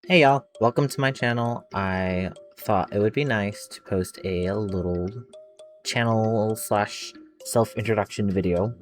Hey y'all, welcome to my channel. I thought it would be nice to post a little channel slash self-introduction video.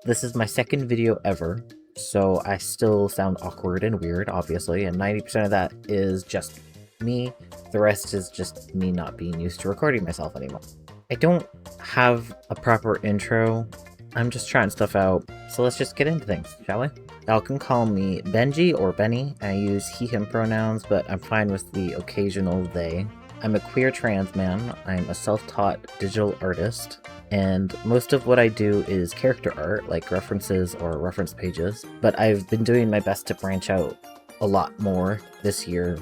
This is my second video ever, so I still sound awkward and weird, obviously, and 90% of that is just me. The rest is just me not being used to recording myself anymore. I don't have a proper intro. I'm just trying stuff out, so let's just get into things, shall we? Y'all can call me Benji or Benny. I use he/him pronouns, but I'm fine with the occasional they. I'm a queer trans man. I'm a self-taught digital artist, and most of what I do is character art, like references or reference pages, but I've been doing my best to branch out a lot more this year,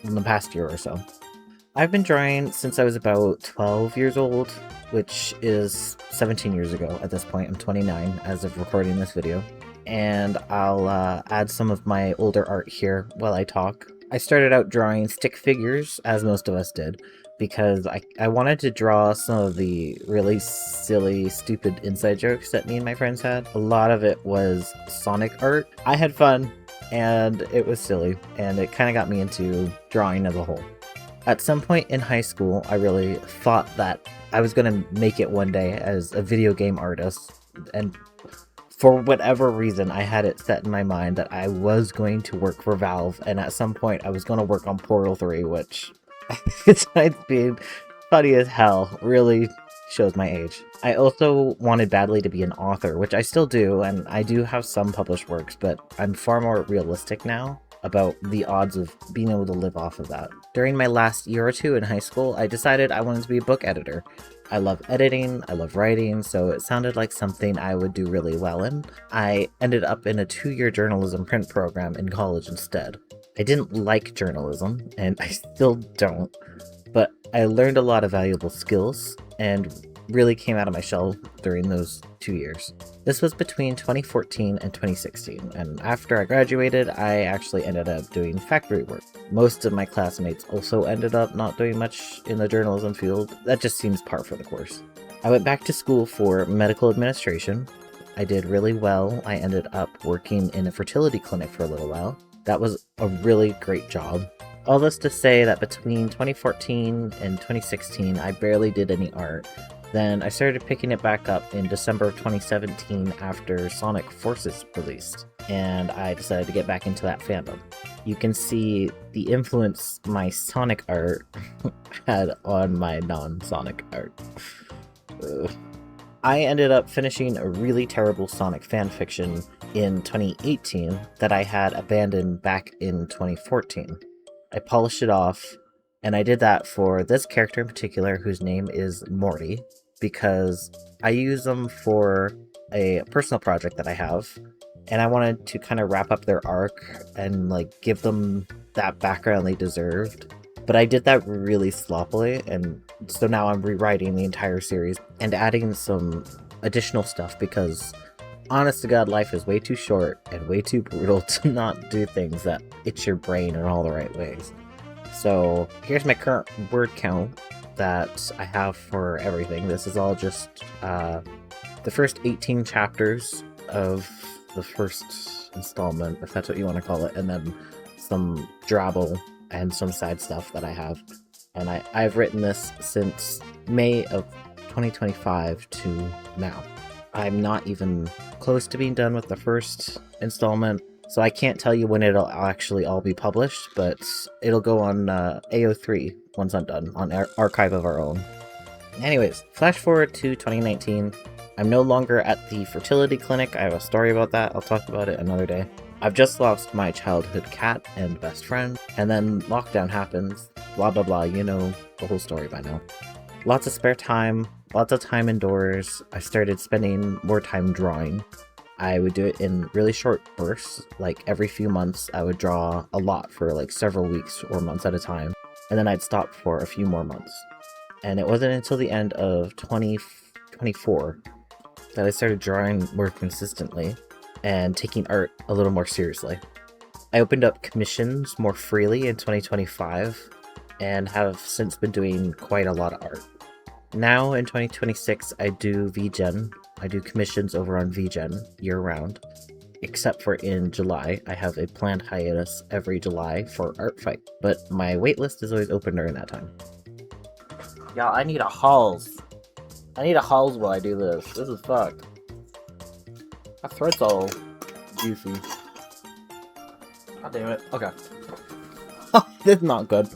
in the past year or so. I've been drawing since I was about 12 years old, which is 17 years ago at this point. I'm 29 as of recording this video. And I'll add some of my older art here while I talk. I started out drawing stick figures, as most of us did, because I wanted to draw some of the really silly, stupid inside jokes that me and my friends had. A lot of it was Sonic art. I had fun, and it was silly, and it kind of got me into drawing as a whole. At some point in high school, I really thought that I was going to make it one day as a video game artist, and for whatever reason, I had it set in my mind that I was going to work for Valve, and at some point I was going to work on Portal 3, which, besides being funny as hell, really shows my age. I also wanted badly to be an author, which I still do, and I do have some published works, but I'm far more realistic now about the odds of being able to live off of that. During my last year or two in high school, I decided I wanted to be a book editor. I love editing, I love writing, so it sounded like something I would do really well in. I ended up in a 2-year journalism print program in college instead. I didn't like journalism, and I still don't, but I learned a lot of valuable skills and really came out of my shell during those 2 years. This was between 2014 and 2016, and after I graduated, I actually ended up doing factory work. Most of my classmates also ended up not doing much in the journalism field. That just seems par for the course. I went back to school for medical administration. I did really well. I ended up working in a fertility clinic for a little while. That was a really great job. All this to say that between 2014 and 2016, I barely did any art. Then I started picking it back up in December of 2017 after Sonic Forces released, and I decided to get back into that fandom. You can see the influence my Sonic art had on my non-Sonic art. I ended up finishing a really terrible Sonic fanfiction in 2018 that I had abandoned back in 2014. I polished it off, and I did that for this character in particular, whose name is Morty, because I use them for a personal project that I have, and I wanted to kind of wrap up their arc and like give them that background they deserved. But I did that really sloppily, and so now I'm rewriting the entire series and adding some additional stuff because, honest to God, life is way too short and way too brutal to not do things that itch your brain in all the right ways. So here's my current word count that I have for everything. This is all just the first 18 chapters of the first installment, if that's what you want to call it, and then some drabble and some side stuff that I have. And I've written this since May of 2025 to now. I'm not even close to being done with the first installment, so I can't tell you when it'll actually all be published, but it'll go on AO3 once I'm done, on our archive of our own. Anyways, flash forward to 2019. I'm no longer at the fertility clinic. I have a story about that. I'll talk about it another day. I've just lost my childhood cat and best friend, and then lockdown happens. Blah blah blah, you know the whole story by now. Lots of spare time, lots of time indoors. I started spending more time drawing. I would do it in really short bursts, like every few months I would draw a lot for like several weeks or months at a time, and then I'd stop for a few more months. And it wasn't until the end of 2024 that I started drawing more consistently and taking art a little more seriously. I opened up commissions more freely in 2025 and have since been doing quite a lot of art. Now in 2026, I do VGen. I do commissions over on VGen year-round. except for in July. I have a planned hiatus every July for Art Fight, but my waitlist is always open during that time. Y'all, I need a Halls. I need a Halls while I do this. This is fucked. My throat's all juicy. God damn it. Okay. This is not good.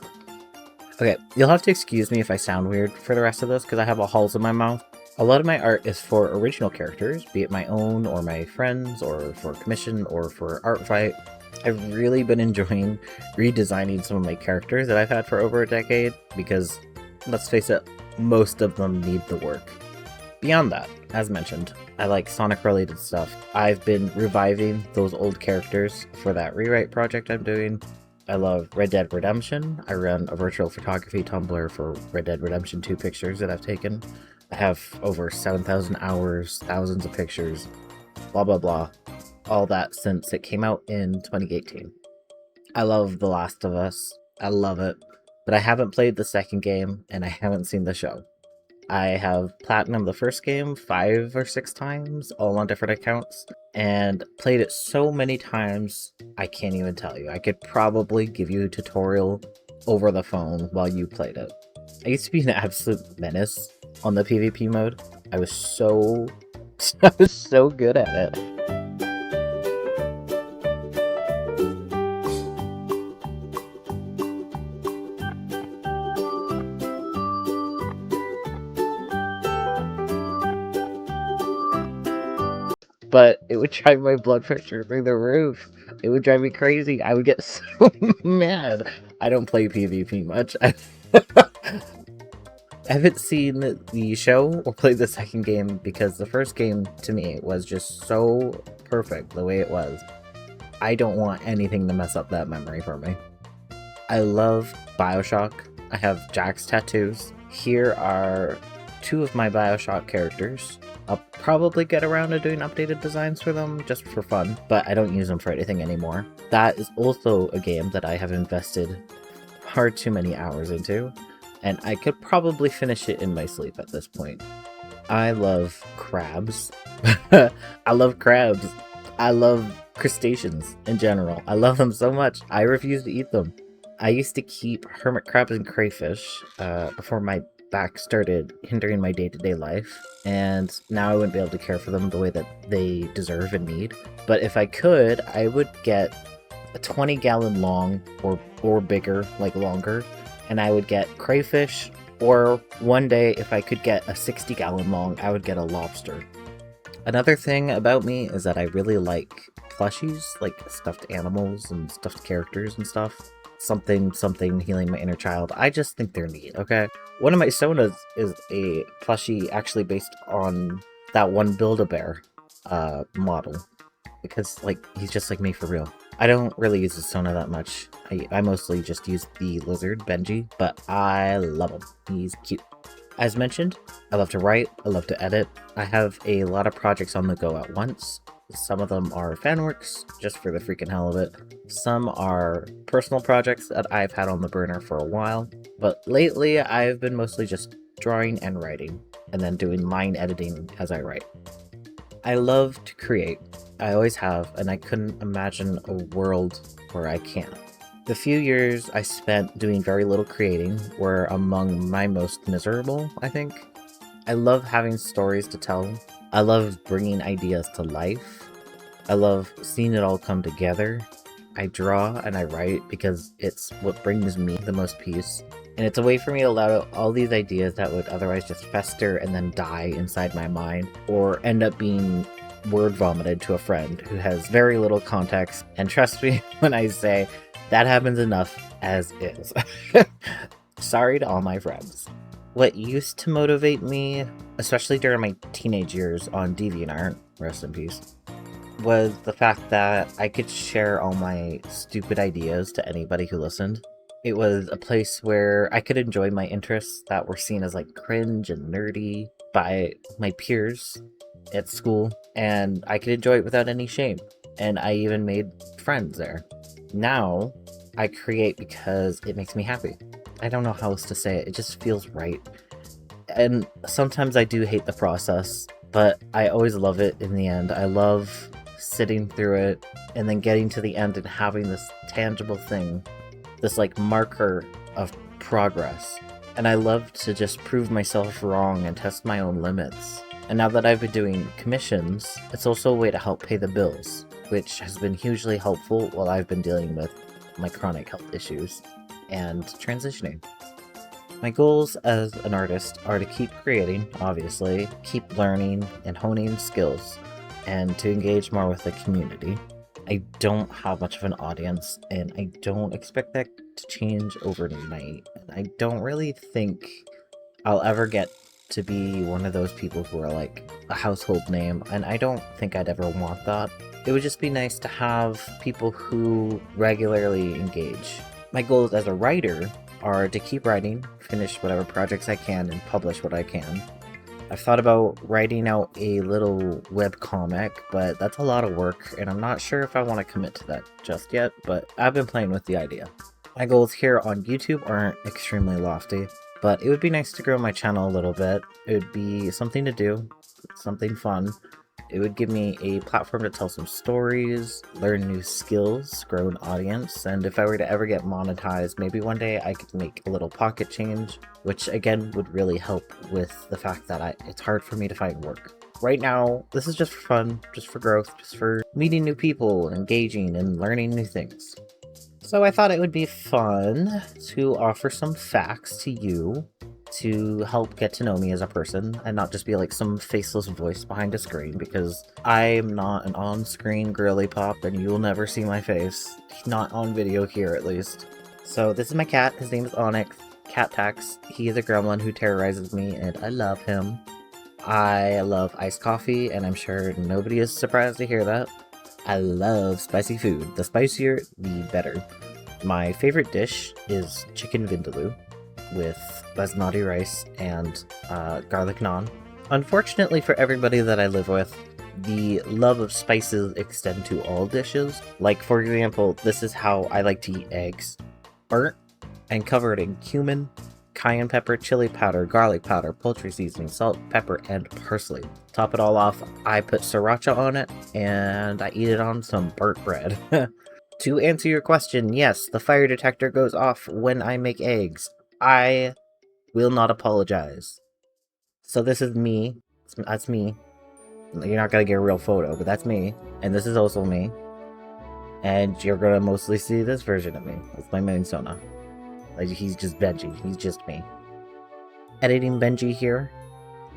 Okay, you'll have to excuse me if I sound weird for the rest of this, because I have a Halls in my mouth. A lot of my art is for original characters, be it my own, or my friends, or for commission, or for Art Fight. I've really been enjoying redesigning some of my characters that I've had for over a decade, because, let's face it, most of them need the work. Beyond that, as mentioned, I like Sonic-related stuff. I've been reviving those old characters for that rewrite project I'm doing. I love Red Dead Redemption. I run a virtual photography Tumblr for Red Dead Redemption 2 pictures that I've taken. I have over 7,000 hours, thousands of pictures, blah blah blah. All that since it came out in 2018. I love The Last of Us. I love it. But I haven't played the second game, and I haven't seen the show. I have platinumed the first game 5 or 6 times, all on different accounts, and played it so many times, I can't even tell you. I could probably give you a tutorial over the phone while you played it. I used to be an absolute menace on the PvP mode. I was so good at it. But it would drive my blood pressure through the roof. It would drive me crazy. I would get so mad. I don't play PvP much. I haven't seen the show or played the second game because the first game, to me, was just so perfect the way it was. I don't want anything to mess up that memory for me. I love Bioshock. I have Jack's tattoos. Here are 2 of my Bioshock characters. I'll probably get around to doing updated designs for them just for fun, but I don't use them for anything anymore. That is also a game that I have invested far too many hours into, and I could probably finish it in my sleep at this point. I love crabs. I love crabs. I love crustaceans in general. I love them so much. I refuse to eat them. I used to keep hermit crabs and crayfish before my back started hindering my day-to-day life, and now I wouldn't be able to care for them the way that they deserve and need. But if I could, I would get a 20-gallon long or bigger, like longer, and I would get crayfish, or one day if I could get a 60-gallon long, I would get a lobster. Another thing about me is that I really like plushies, like stuffed animals and stuffed characters and stuff. Something healing my inner child. I just think they're neat, okay? One of my sonas is a plushie actually based on that one Build-A-Bear model. Because, like, he's just like me for real. I don't really use the Sona that much. I mostly just use the lizard, Benji, but I love him. He's cute. As mentioned, I love to write, I love to edit. I have a lot of projects on the go at once. Some of them are fanworks, just for the freaking hell of it. Some are personal projects that I've had on the burner for a while. But lately, I've been mostly just drawing and writing, and then doing line editing as I write. I love to create. I always have, and I couldn't imagine a world where I can't. The few years I spent doing very little creating were among my most miserable, I think. I love having stories to tell. I love bringing ideas to life. I love seeing it all come together. I draw and I write because it's what brings me the most peace. And it's a way for me to let out all these ideas that would otherwise just fester and then die inside my mind, or end up being word vomited to a friend who has very little context. And trust me when I say that happens enough as is. Sorry to all my friends. What used to motivate me, especially during my teenage years on DeviantArt, rest in peace, was the fact that I could share all my stupid ideas to anybody who listened. It was a place where I could enjoy my interests that were seen as like cringe and nerdy by my peers at school, and I could enjoy it without any shame. And I even made friends there. Now, I create because it makes me happy. I don't know how else to say it. It just feels right. And sometimes I do hate the process, but I always love it in the end. I love sitting through it, and then getting to the end and having this tangible thing, this like marker of progress. And I love to just prove myself wrong and test my own limits. And now that I've been doing commissions, it's also a way to help pay the bills, which has been hugely helpful while I've been dealing with my chronic health issues and transitioning. My goals as an artist are to keep creating, obviously, keep learning and honing skills, and to engage more with the community. I don't have much of an audience, and I don't expect that to change overnight. And I don't really think I'll ever get to be one of those people who are like a household name, and I don't think I'd ever want that. It would just be nice to have people who regularly engage. My goals as a writer are to keep writing, finish whatever projects I can, and publish what I can. I've thought about writing out a little web comic, but that's a lot of work, and I'm not sure if I want to commit to that just yet, but I've been playing with the idea. My goals here on YouTube aren't extremely lofty, but it would be nice to grow my channel a little bit. It would be something to do, something fun. It would give me a platform to tell some stories, learn new skills, grow an audience, and if I were to ever get monetized, maybe one day I could make a little pocket change, which again would really help with the fact that it's hard for me to find work. Right now, this is just for fun, just for growth, just for meeting new people, engaging, and learning new things. So I thought it would be fun to offer some facts to you to help get to know me as a person and not just be like some faceless voice behind a screen, because I'm not an on-screen girly pop and you'll never see my face. Not on video here, at least. So this is my cat. His name is Onyx. Cat Tax. He is a gremlin who terrorizes me and I love him. I love iced coffee, and I'm sure nobody is surprised to hear that. I love spicy food. The spicier, the better. My favorite dish is chicken vindaloo with basmati rice and garlic naan. Unfortunately for everybody that I live with, the love of spices extend to all dishes. Like, for example, this is how I like to eat eggs. Burnt and covered in cumin, cayenne pepper, chili powder, garlic powder, poultry seasoning, salt, pepper, and parsley. Top it all off, I put sriracha on it, and I eat it on some burnt bread. To answer your question, yes, the fire detector goes off when I make eggs. I will not apologize. So this is me. That's me. You're not gonna get a real photo, but that's me. And this is also me. And you're gonna mostly see this version of me. That's my main Sona. Like, he's just Benji. He's just me. Editing Benji here.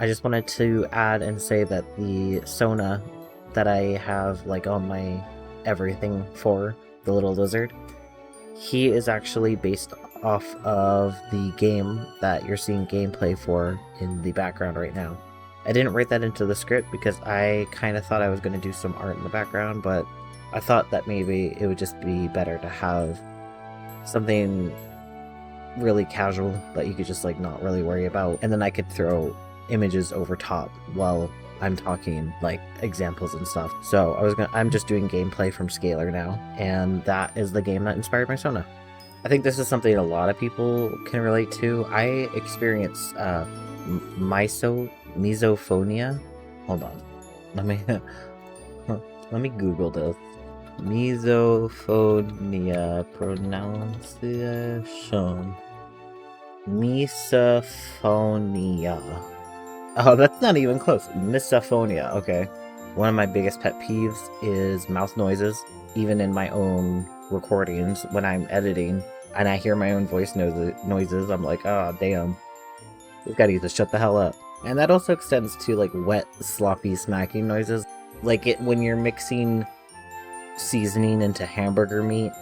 I just wanted to add and say that the Sona that I have like on my everything for the little lizard, he is actually based off of the game that you're seeing gameplay for in the background right now. I didn't write that into the script because I kind of thought I was going to do some art in the background, but I thought that maybe it would just be better to have something really casual that you could just like not really worry about, and then I could throw images over top while I'm talking like examples and stuff. So I'm just doing gameplay from Scalar now, and that is the game that inspired my Sona. I think this is something a lot of people can relate to. I experience misophonia. Hold on, let me Google this. Misophonia pronunciation. Misophonia. Oh, that's not even close. Misophonia. Okay. One of my biggest pet peeves is mouth noises. Even in my own recordings, when I'm editing and I hear my own voice noises, I'm like, oh, damn. This guy needs to shut the hell up. And that also extends to like wet, sloppy smacking noises. Like when you're mixing seasoning into hamburger meat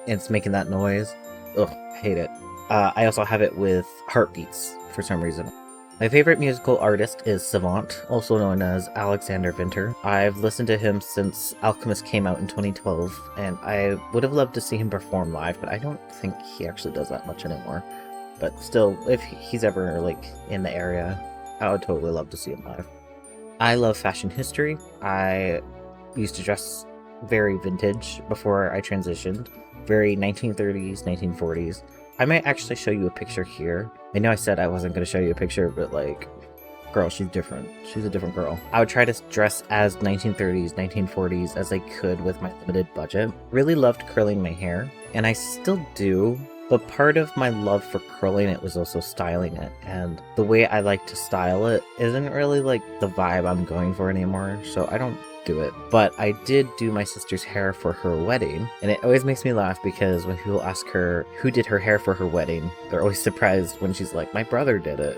and it's making that noise. Ugh, I hate it. I also have it with heartbeats for some reason. My favorite musical artist is Savant, also known as Alexander Winter. I've listened to him since Alchemist came out in 2012, and I would have loved to see him perform live, but I don't think he actually does that much anymore. But still, if he's ever like in the area, I would totally love to see him live. I love fashion history. I used to dress very vintage before I transitioned. Very 1930s, 1940s. I might actually show you a picture here. I know I said I wasn't going to show you a picture, but like, girl. She's different. She's a different girl. I would try to dress as 1930s, 1940s as I could with my limited budget. Really loved curling my hair, and I still do. But part of my love for curling it was also styling it, and the way I like to style it isn't really like the vibe I'm going for anymore, so I don't do it. But I did do my sister's hair for her wedding, and it always makes me laugh because when people ask her who did her hair for her wedding, they're always surprised when she's like, my brother did it.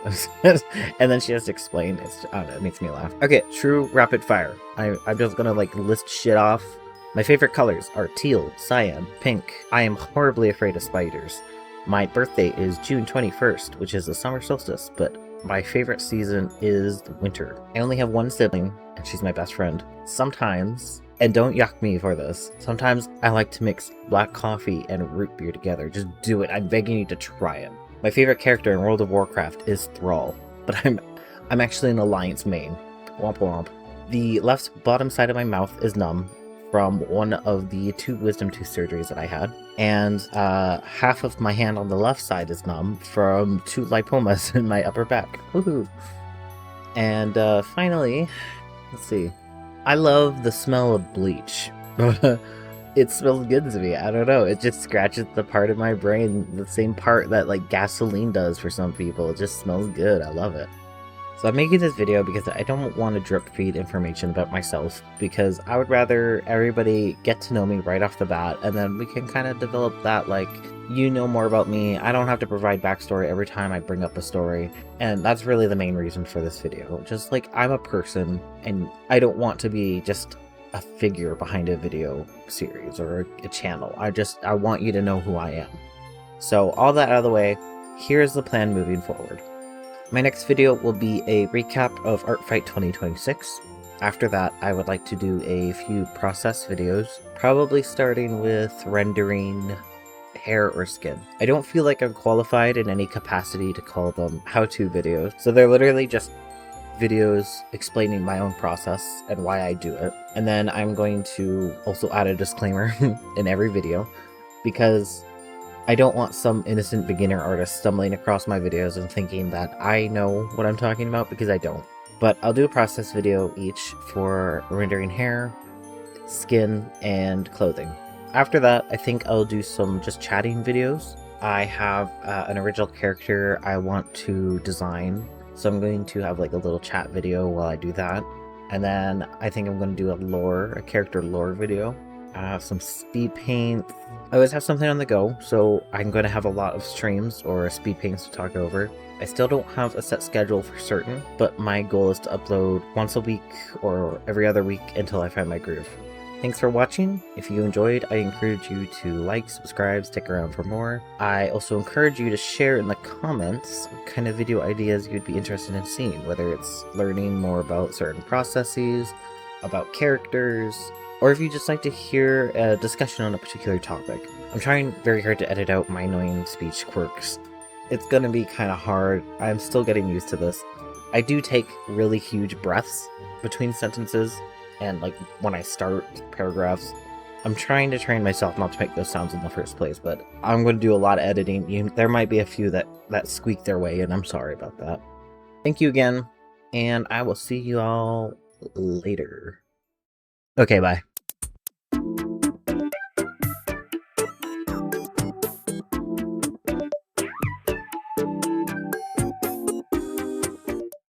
And then she has to explain. I don't know, it makes me laugh. Okay, true rapid fire. I'm just gonna like list shit off. My favorite colors are teal, cyan, pink. I am horribly afraid of spiders. My birthday is June 21st, which is the summer solstice, but my favorite season is the winter. I only have one sibling, and she's my best friend. Sometimes, and don't yuck me for this, sometimes I like to mix black coffee and root beer together. Just do it. I'm begging you to try it. My favorite character in World of Warcraft is Thrall, but I'm actually an Alliance main. Womp womp. The left bottom side of my mouth is numb from one of the 2 wisdom tooth surgeries that I had, and half of my hand on the left side is numb from 2 lipomas in my upper back. Woohoo! And finally, let's see. I love the smell of bleach. It smells good to me. I don't know. It just scratches the part of my brain, the same part that like gasoline does for some people. It just smells good. I love it. So I'm making this video because I don't want to drip feed information about myself, because I would rather everybody get to know me right off the bat, and then we can kind of develop that, like, you know more about me. I don't have to provide backstory every time I bring up a story, and that's really the main reason for this video. Just like, I'm a person, and I don't want to be just a figure behind a video series or a channel. I want you to know who I am. So all that out of the way, here's the plan moving forward. My next video will be a recap of Art Fight 2026. After that, I would like to do a few process videos, probably starting with rendering hair or skin. I don't feel like I'm qualified in any capacity to call them how-to videos, so they're literally just videos explaining my own process and why I do it. And then I'm going to also add a disclaimer in every video, because I don't want some innocent beginner artist stumbling across my videos and thinking that I know what I'm talking about, because I don't. But I'll do a process video each for rendering hair, skin, and clothing. After that, I think I'll do some just chatting videos. I have an original character I want to design, so I'm going to have like a little chat video while I do that. And then I think I'm going to do a character lore video. Some speed paint. I always have something on the go, so I'm going to have a lot of streams or speed paints to talk over. I still don't have a set schedule for certain, but my goal is to upload once a week or every other week until I find my groove. Thanks for watching. If you enjoyed, I encourage you to like, subscribe, stick around for more. I also encourage you to share in the comments what kind of video ideas you'd be interested in seeing, whether it's learning more about certain processes, about characters, or if you just like to hear a discussion on a particular topic. I'm trying very hard to edit out my annoying speech quirks. It's gonna be kind of hard. I'm still getting used to this. I do take really huge breaths between sentences, and like when I start paragraphs. I'm trying to train myself not to make those sounds in the first place, but I'm going to do a lot of editing. There might be a few that squeak their way, and I'm sorry about that. Thank you again, and I will see you all later. Okay, bye.